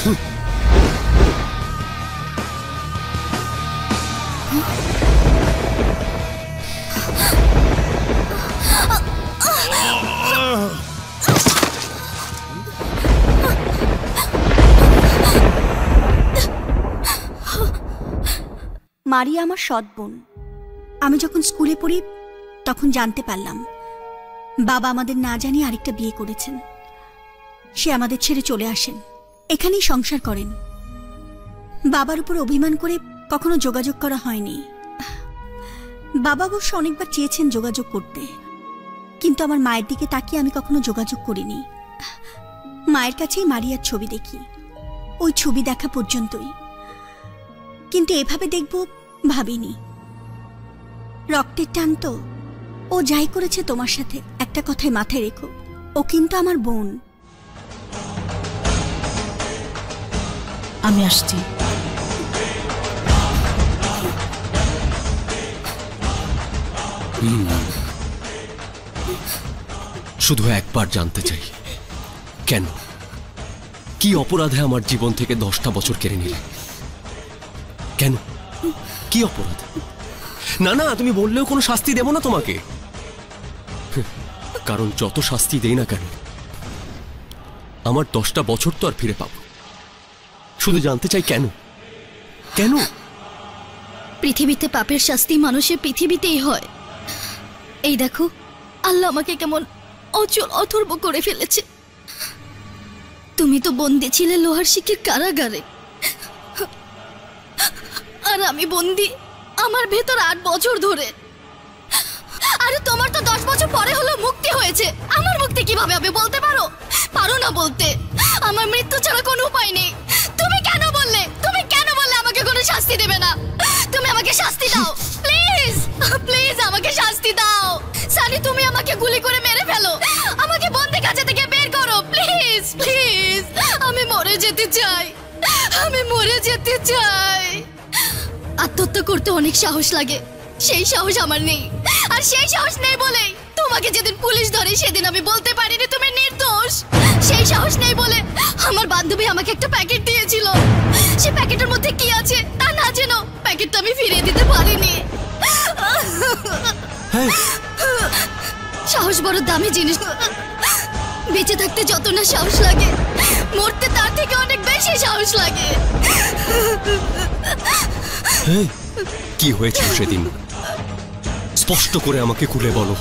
মারিয়া আমার সৎ বোন। আমি যখন স্কুলে পড়ি তখন জানতে পারলাম বাবা আমাদের না জানিয়ে আরেকটা বিয়ে করেছেন। সে আমাদের ছেড়ে চলে আসেন, এখানেই সংসার করেন। বাবার উপর অভিমান করে কখনো যোগাযোগ করা হয়নি। বাবা অবশ্য অনেকবার চেয়েছেন যোগাযোগ করতে, কিন্তু আমার মায়ের দিকে তাকিয়ে আমি কখনো যোগাযোগ করিনি। মায়ের কাছেই মারিয়ার ছবি দেখি, ওই ছবি দেখা পর্যন্তই। কিন্তু এভাবে দেখব ভাবিনি। রক্তের টান তো, ও যাই করেছে তোমার সাথে একটা কথাই মাথায় রেখো, ও কিন্তু আমার বোন। আমি আসছি। শুধু একবার জানতে চাই, কেন, কি অপরাধে আমার জীবন থেকে 10টা বছর কেড়ে নিলে? কেন, কি অপরাধ? না না, তুমি বললেও কোনো শাস্তি দেব না তোমাকে, কারণ যত শাস্তি দেই না কেন আমার 10টা বছর তো আর ফিরে পাবো। শুধু জানতে চাই কেন, কেন? পৃথিবীতে পাপের শাস্তি মানুষের পৃথিবীতেই হয়। এই দেখো, আল্লাহ আমাকে কেমন অচল অথর্ব করে ফেলেছে। তুমি তো বন্দী ছিলে লোহার শিকের কারাগারে, আর আমি বন্দী আমার ভেতর 8 বছর ধরে। আরে তোমার তো 10 বছর পরে হলো মুক্তি হয়েছে, আমার মুক্তি কিভাবে হবে বলতে পারো? পারো না বলতে? আমার মৃত্যু ছাড়া কোনো উপায় নেই। তুমি কেন বললে আমাকে কোনো শাস্তি দেবে না? তুমি আমাকে শাস্তি দাও প্লিজ, প্লিজ আমাকে শাস্তি দাও। সানি, তুমি আমাকে গুলি করে মেরে ফেলো, আমাকে বন্দিখানা থেকে বের করো প্লিজ, প্লিজ। আমি মরে যেতে চাই, আমি মরে যেতে চাই। আত্মহত্যা করতে অনেক সাহস লাগে, সেই সাহস আমার নেই। আর সেই সাহস নেই বলেই তোমাকে যেদিন পুলিশ ধরে সেদিন আমি বলতে পারিনি তুমি নির্দোষ। সেই সাহস নেই বলে আমার বান্ধবী আমাকে একটা প্যাকেট দিয়েছিল, সে প্যাকেটের মধ্যে কি আছে তা না জেনো প্যাকেটটা আমি ফিরিয়ে দিতে পারিনি। সাহস বড় দামি জিনিস, বেঁচে থাকতে যত না সাহস লাগে, মরতে তার থেকে অনেক বেশি সাহস লাগে। কি হয়েছিল সেদিন? স্পষ্ট করে আমাকে খুলে বলো।